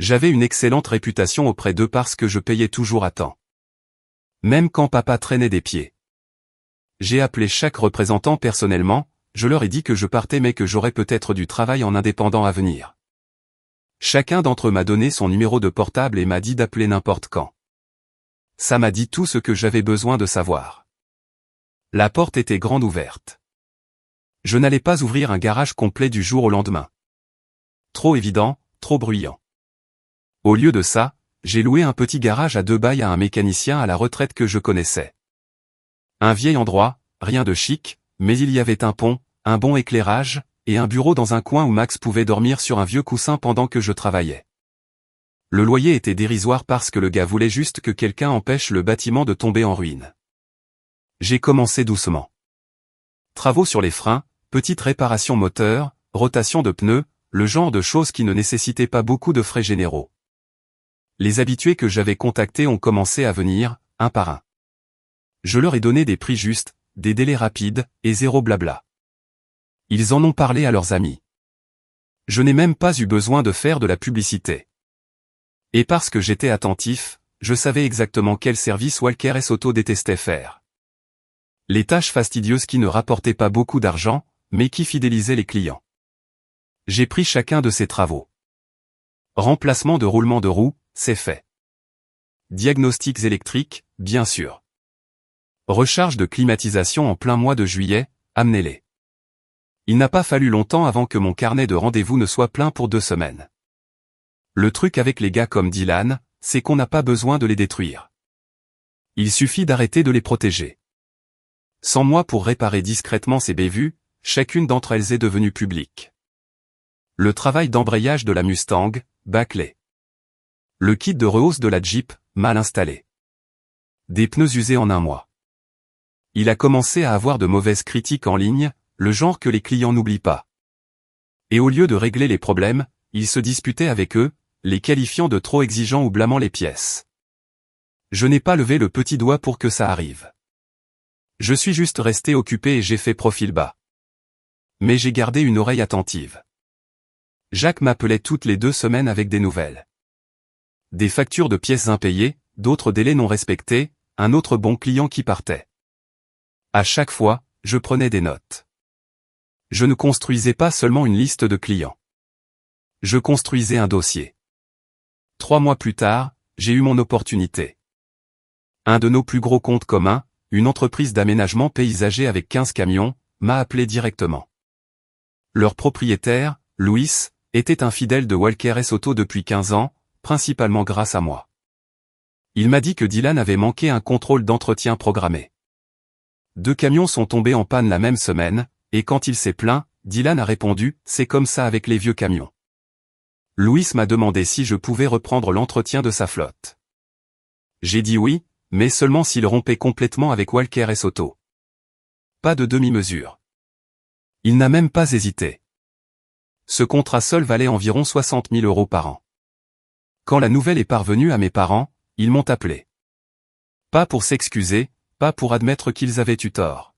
J'avais une excellente réputation auprès d'eux parce que je payais toujours à temps. Même quand papa traînait des pieds. J'ai appelé chaque représentant personnellement, je leur ai dit que je partais mais que j'aurais peut-être du travail en indépendant à venir. Chacun d'entre eux m'a donné son numéro de portable et m'a dit d'appeler n'importe quand. Ça m'a dit tout ce que j'avais besoin de savoir. La porte était grande ouverte. Je n'allais pas ouvrir un garage complet du jour au lendemain. Trop évident, trop bruyant. Au lieu de ça, j'ai loué un petit garage à 2 bails à un mécanicien à la retraite que je connaissais. Un vieil endroit, rien de chic, mais il y avait un pont, un bon éclairage, et un bureau dans un coin où Max pouvait dormir sur un vieux coussin pendant que je travaillais. Le loyer était dérisoire parce que le gars voulait juste que quelqu'un empêche le bâtiment de tomber en ruine. J'ai commencé doucement. Travaux sur les freins, petites réparations moteur, rotation de pneus, le genre de choses qui ne nécessitaient pas beaucoup de frais généraux. Les habitués que j'avais contactés ont commencé à venir, un par un. Je leur ai donné des prix justes, des délais rapides, et zéro blabla. Ils en ont parlé à leurs amis. Je n'ai même pas eu besoin de faire de la publicité. Et parce que j'étais attentif, je savais exactement quel service Walker S Auto détestait faire. Les tâches fastidieuses qui ne rapportaient pas beaucoup d'argent, mais qui fidélisaient les clients. J'ai pris chacun de ces travaux. Remplacement de roulement de roues, c'est fait. Diagnostics électriques, bien sûr. Recharge de climatisation en plein mois de juillet, amenez-les. Il n'a pas fallu longtemps avant que mon carnet de rendez-vous ne soit plein pour 2 semaines. Le truc avec les gars comme Dylan, c'est qu'on n'a pas besoin de les détruire. Il suffit d'arrêter de les protéger. Sans moi pour réparer discrètement ces bévues, chacune d'entre elles est devenue publique. Le travail d'embrayage de la Mustang, bâclé. Le kit de rehausse de la Jeep, mal installé. Des pneus usés en 1 mois. Il a commencé à avoir de mauvaises critiques en ligne, le genre que les clients n'oublient pas. Et au lieu de régler les problèmes, il se disputait avec eux, les qualifiant de trop exigeants ou blâmant les pièces. Je n'ai pas levé le petit doigt pour que ça arrive. Je suis juste resté occupé et j'ai fait profil bas. Mais j'ai gardé une oreille attentive. Jacques m'appelait toutes les 2 semaines avec des nouvelles. Des factures de pièces impayées, d'autres délais non respectés, un autre bon client qui partait. À chaque fois, je prenais des notes. Je ne construisais pas seulement une liste de clients. Je construisais un dossier. 3 mois plus tard, j'ai eu mon opportunité. Un de nos plus gros comptes communs, une entreprise d'aménagement paysager avec 15 camions, m'a appelé directement. Leur propriétaire, Louis, était un fidèle de Walker S Auto depuis 15 ans, principalement grâce à moi. Il m'a dit que Dylan avait manqué un contrôle d'entretien programmé. 2 camions sont tombés en panne la même semaine, et quand il s'est plaint, Dylan a répondu, c'est comme ça avec les vieux camions. Louis m'a demandé si je pouvais reprendre l'entretien de sa flotte. J'ai dit oui, mais seulement s'il rompait complètement avec Walker S Auto. Pas de demi-mesure. Il n'a même pas hésité. Ce contrat seul valait environ 60 000 € par an. Quand la nouvelle est parvenue à mes parents, ils m'ont appelé. Pas pour s'excuser, pas pour admettre qu'ils avaient eu tort.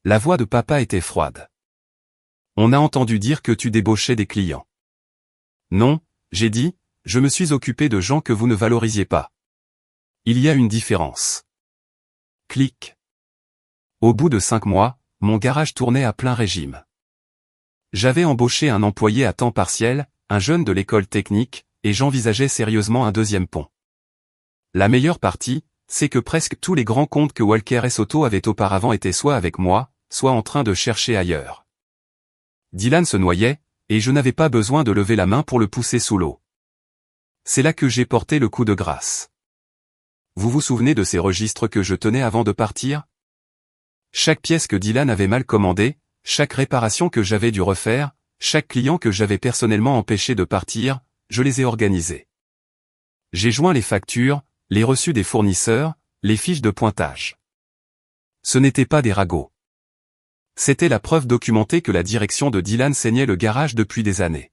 La voix de papa était froide. On a entendu dire que tu débauchais des clients. Non, j'ai dit, je me suis occupé de gens que vous ne valorisiez pas. Il y a une différence. Clic. Au bout de 5 mois, mon garage tournait à plein régime. J'avais embauché un employé à temps partiel, un jeune de l'école technique, et j'envisageais sérieusement un deuxième pont. La meilleure partie, c'est que presque tous les grands comptes que Walker S Auto avait auparavant étaient soit avec moi, soit en train de chercher ailleurs. Dylan se noyait, et je n'avais pas besoin de lever la main pour le pousser sous l'eau. C'est là que j'ai porté le coup de grâce. Vous vous souvenez de ces registres que je tenais avant de partir? Chaque pièce que Dylan avait mal commandée, chaque réparation que j'avais dû refaire, chaque client que j'avais personnellement empêché de partir, je les ai organisés. J'ai joint les factures, les reçus des fournisseurs, les fiches de pointage. Ce n'étaient pas des ragots. C'était la preuve documentée que la direction de Dylan saignait le garage depuis des années.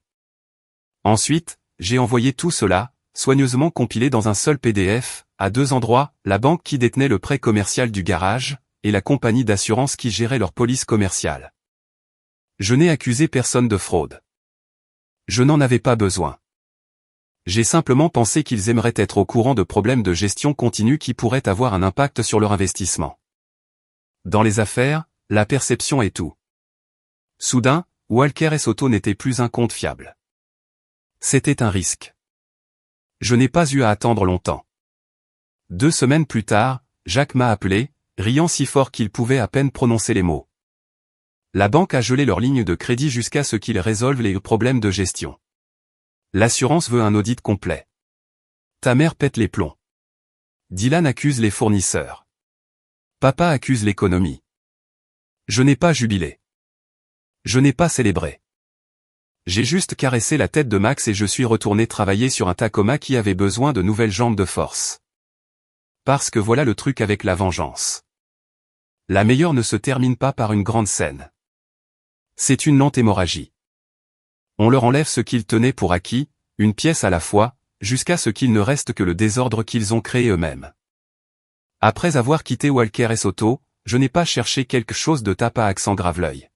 Ensuite, j'ai envoyé tout cela, soigneusement compilé dans un seul PDF, à 2 endroits, la banque qui détenait le prêt commercial du garage, et la compagnie d'assurance qui gérait leur police commerciale. Je n'ai accusé personne de fraude. Je n'en avais pas besoin. J'ai simplement pensé qu'ils aimeraient être au courant de problèmes de gestion continue qui pourraient avoir un impact sur leur investissement. Dans les affaires, la perception est tout. Soudain, Walker S Auto n'était plus un compte fiable. C'était un risque. Je n'ai pas eu à attendre longtemps. 2 semaines plus tard, Jacques m'a appelé, riant si fort qu'il pouvait à peine prononcer les mots. La banque a gelé leur ligne de crédit jusqu'à ce qu'ils résolvent les problèmes de gestion. L'assurance veut un audit complet. Ta mère pète les plombs. Dylan accuse les fournisseurs. Papa accuse l'économie. Je n'ai pas jubilé. Je n'ai pas célébré. J'ai juste caressé la tête de Max et je suis retourné travailler sur un Tacoma qui avait besoin de nouvelles jambes de force. Parce que voilà le truc avec la vengeance. La meilleure ne se termine pas par une grande scène. C'est une lente hémorragie. On leur enlève ce qu'ils tenaient pour acquis, une pièce à la fois, jusqu'à ce qu'il ne reste que le désordre qu'ils ont créé eux-mêmes. Après avoir quitté Walker S Auto, je n'ai pas cherché quelque chose de tape à accent grave-l'œil.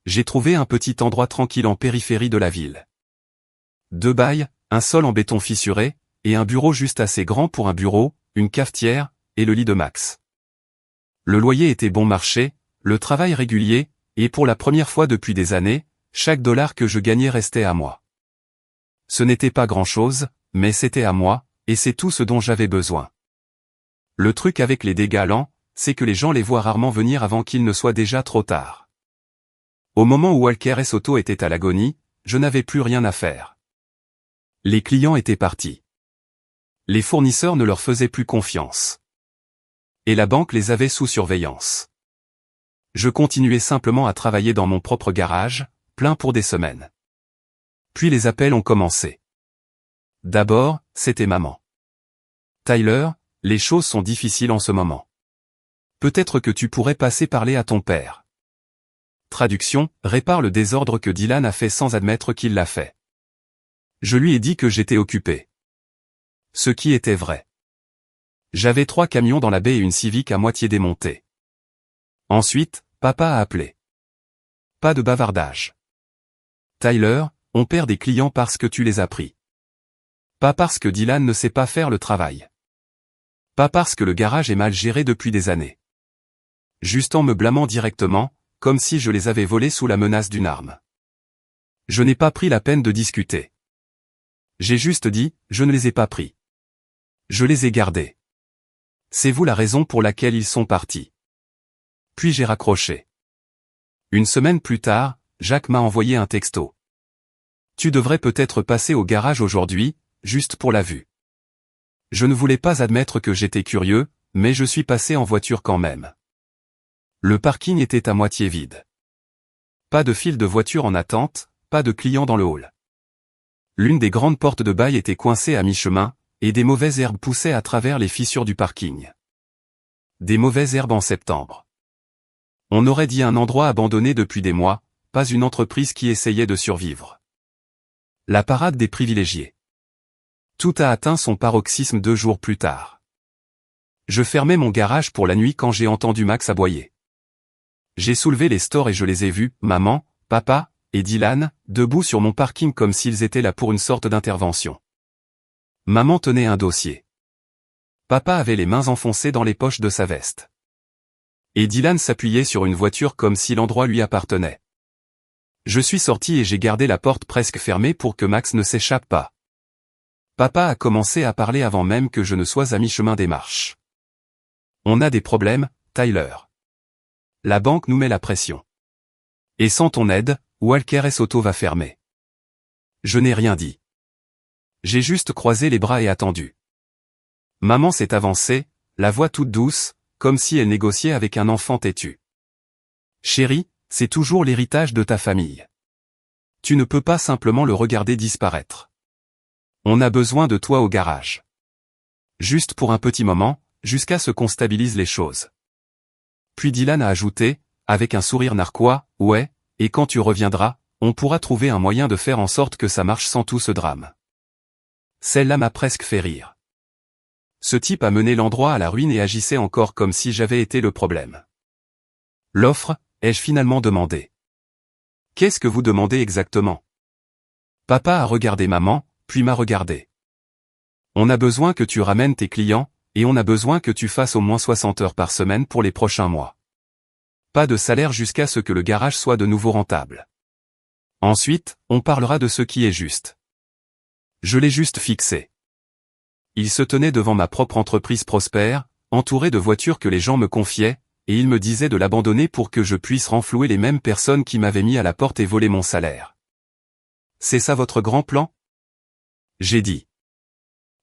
J'ai trouvé un petit endroit tranquille en périphérie de la ville. 2 bails, un sol en béton fissuré, et un bureau juste assez grand pour un bureau, une cafetière, et le lit de Max. Le loyer était bon marché, le travail régulier, et pour la première fois depuis des années, chaque dollar que je gagnais restait à moi. Ce n'était pas grand-chose, mais c'était à moi, et c'est tout ce dont j'avais besoin. Le truc avec les dégâts lents, c'est que les gens les voient rarement venir avant qu'il ne soit déjà trop tard. Au moment où Walker S Auto était à l'agonie, je n'avais plus rien à faire. Les clients étaient partis. Les fournisseurs ne leur faisaient plus confiance. Et la banque les avait sous surveillance. Je continuais simplement à travailler dans mon propre garage, plein pour des semaines. Puis les appels ont commencé. D'abord, c'était maman. Tyler, les choses sont difficiles en ce moment. Peut-être que tu pourrais passer parler à ton père. Traduction, répare le désordre que Dylan a fait sans admettre qu'il l'a fait. Je lui ai dit que j'étais occupé. Ce qui était vrai. J'avais 3 camions dans la baie et une Civic à moitié démontée. Ensuite, papa a appelé. Pas de bavardage. Tyler, on perd des clients parce que tu les as pris. Pas parce que Dylan ne sait pas faire le travail. Pas parce que le garage est mal géré depuis des années. Juste en me blâmant directement, comme si je les avais volés sous la menace d'une arme. Je n'ai pas pris la peine de discuter. J'ai juste dit, je ne les ai pas pris. Je les ai gardés. C'est vous la raison pour laquelle ils sont partis. Puis j'ai raccroché. Une semaine plus tard, Jacques m'a envoyé un texto. Tu devrais peut-être passer au garage aujourd'hui, juste pour la vue. Je ne voulais pas admettre que j'étais curieux, mais je suis passé en voiture quand même. Le parking était à moitié vide. Pas de file de voitures en attente, pas de clients dans le hall. L'une des grandes portes de bail était coincée à mi-chemin, et des mauvaises herbes poussaient à travers les fissures du parking. Des mauvaises herbes en septembre. On aurait dit un endroit abandonné depuis des mois, pas une entreprise qui essayait de survivre. La parade des privilégiés. Tout a atteint son paroxysme 2 jours plus tard. Je fermais mon garage pour la nuit quand j'ai entendu Max aboyer. J'ai soulevé les stores et je les ai vus, maman, papa, et Dylan, debout sur mon parking comme s'ils étaient là pour une sorte d'intervention. Maman tenait un dossier. Papa avait les mains enfoncées dans les poches de sa veste. Et Dylan s'appuyait sur une voiture comme si l'endroit lui appartenait. Je suis sorti et j'ai gardé la porte presque fermée pour que Max ne s'échappe pas. Papa a commencé à parler avant même que je ne sois à mi-chemin des marches. On a des problèmes, Tyler. La banque nous met la pression. Et sans ton aide, Walker Auto va fermer. Je n'ai rien dit. J'ai juste croisé les bras et attendu. Maman s'est avancée, la voix toute douce, comme si elle négociait avec un enfant têtu. Chérie, c'est toujours l'héritage de ta famille. Tu ne peux pas simplement le regarder disparaître. On a besoin de toi au garage. Juste pour un petit moment, jusqu'à ce qu'on stabilise les choses. Puis Dylan a ajouté, avec un sourire narquois, ouais, et quand tu reviendras, on pourra trouver un moyen de faire en sorte que ça marche sans tout ce drame. Celle-là m'a presque fait rire. Ce type a mené l'endroit à la ruine et agissait encore comme si j'avais été le problème. L'offre, ai-je finalement demandé. Qu'est-ce que vous demandez exactement? Papa a regardé maman, puis m'a regardé. On a besoin que tu ramènes tes clients, et on a besoin que tu fasses au moins 60 heures par semaine pour les prochains mois. Pas de salaire jusqu'à ce que le garage soit de nouveau rentable. Ensuite, on parlera de ce qui est juste. Je l'ai juste fixé. Il se tenait devant ma propre entreprise prospère, entouré de voitures que les gens me confiaient, et il me disait de l'abandonner pour que je puisse renflouer les mêmes personnes qui m'avaient mis à la porte et volé mon salaire. C'est ça votre grand plan? J'ai dit.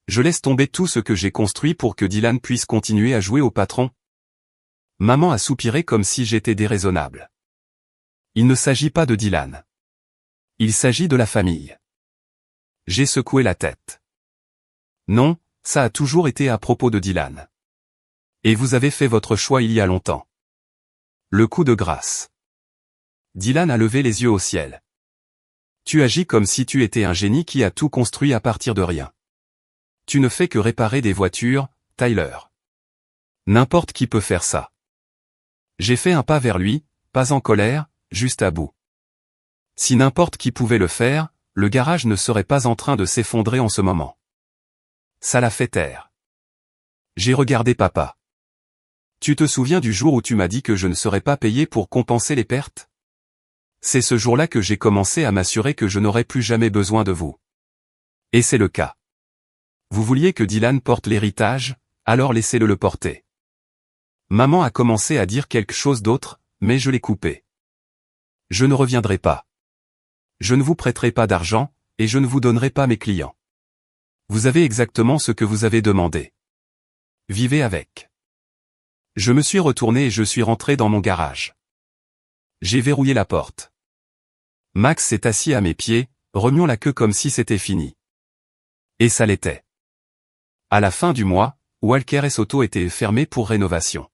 Je laisse tomber tout ce que j'ai construit pour que Dylan puisse continuer à jouer au patron. Maman a soupiré comme si j'étais déraisonnable. Il ne s'agit pas de Dylan. Il s'agit de la famille. J'ai secoué la tête. Non, ça a toujours été à propos de Dylan. Et vous avez fait votre choix il y a longtemps. Le coup de grâce. Dylan a levé les yeux au ciel. Tu agis comme si tu étais un génie qui a tout construit à partir de rien. Tu ne fais que réparer des voitures, Tyler. N'importe qui peut faire ça. J'ai fait un pas vers lui, pas en colère, juste à bout. Si n'importe qui pouvait le faire, le garage ne serait pas en train de s'effondrer en ce moment. Ça l'a fait taire. J'ai regardé papa. Tu te souviens du jour où tu m'as dit que je ne serais pas payé pour compenser les pertes? C'est ce jour-là que j'ai commencé à m'assurer que je n'aurais plus jamais besoin de vous. Et c'est le cas. Vous vouliez que Dylan porte l'héritage, alors laissez-le le porter. Maman a commencé à dire quelque chose d'autre, mais je l'ai coupé. Je ne reviendrai pas. Je ne vous prêterai pas d'argent, et je ne vous donnerai pas mes clients. Vous avez exactement ce que vous avez demandé. Vivez avec. Je me suis retourné et je suis rentré dans mon garage. J'ai verrouillé la porte. Max s'est assis à mes pieds, remuant la queue comme si c'était fini. Et ça l'était. À la fin du mois, Walker Auto était fermé pour rénovation.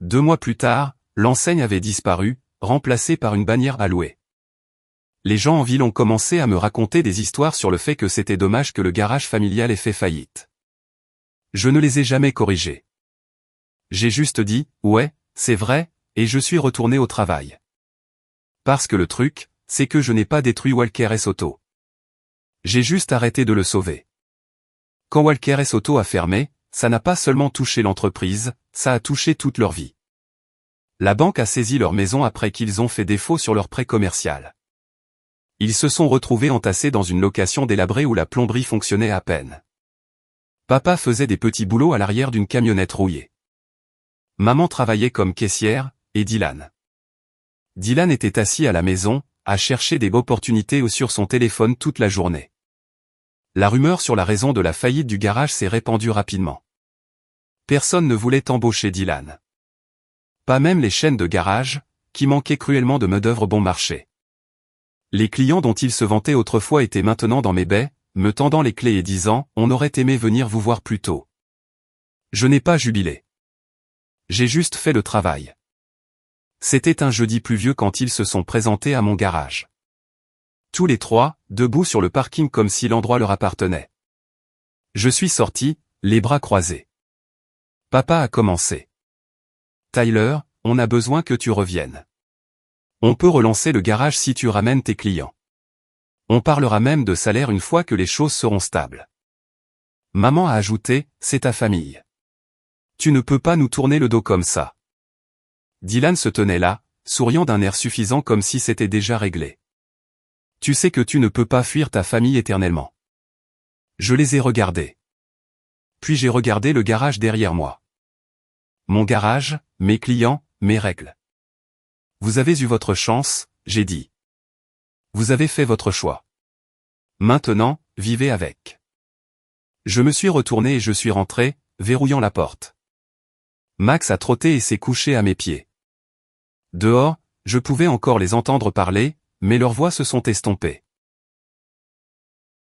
2 mois plus tard, l'enseigne avait disparu, remplacée par une bannière à louer. Les gens en ville ont commencé à me raconter des histoires sur le fait que c'était dommage que le garage familial ait fait faillite. Je ne les ai jamais corrigés. J'ai juste dit, ouais, c'est vrai, et je suis retourné au travail. Parce que le truc, c'est que je n'ai pas détruit Walker Auto. J'ai juste arrêté de le sauver. Quand Walker Auto a fermé, ça n'a pas seulement touché l'entreprise, ça a touché toute leur vie. La banque a saisi leur maison après qu'ils ont fait défaut sur leur prêt commercial. Ils se sont retrouvés entassés dans une location délabrée où la plomberie fonctionnait à peine. Papa faisait des petits boulots à l'arrière d'une camionnette rouillée. Maman travaillait comme caissière, et Dylan. Dylan était assis à la maison, à chercher des opportunités ou sur son téléphone toute la journée. La rumeur sur la raison de la faillite du garage s'est répandue rapidement. Personne ne voulait embaucher Dylan. Pas même les chaînes de garage, qui manquaient cruellement de main-d'œuvre bon marché. Les clients dont ils se vantaient autrefois étaient maintenant dans mes baies, me tendant les clés et disant « On aurait aimé venir vous voir plus tôt ». Je n'ai pas jubilé. J'ai juste fait le travail. C'était un jeudi pluvieux quand ils se sont présentés à mon garage. Tous les trois, debout sur le parking comme si l'endroit leur appartenait. Je suis sorti, les bras croisés. Papa a commencé. Tyler, on a besoin que tu reviennes. On peut relancer le garage si tu ramènes tes clients. On parlera même de salaire une fois que les choses seront stables. Maman a ajouté, c'est ta famille. Tu ne peux pas nous tourner le dos comme ça. Dylan se tenait là, souriant d'un air suffisant comme si c'était déjà réglé. Tu sais que tu ne peux pas fuir ta famille éternellement. Je les ai regardés. Puis j'ai regardé le garage derrière moi. Mon garage, mes clients, mes règles. Vous avez eu votre chance, j'ai dit. Vous avez fait votre choix. Maintenant, vivez avec. Je me suis retourné et je suis rentré, verrouillant la porte. Max a trotté et s'est couché à mes pieds. Dehors, je pouvais encore les entendre parler, mais leurs voix se sont estompées.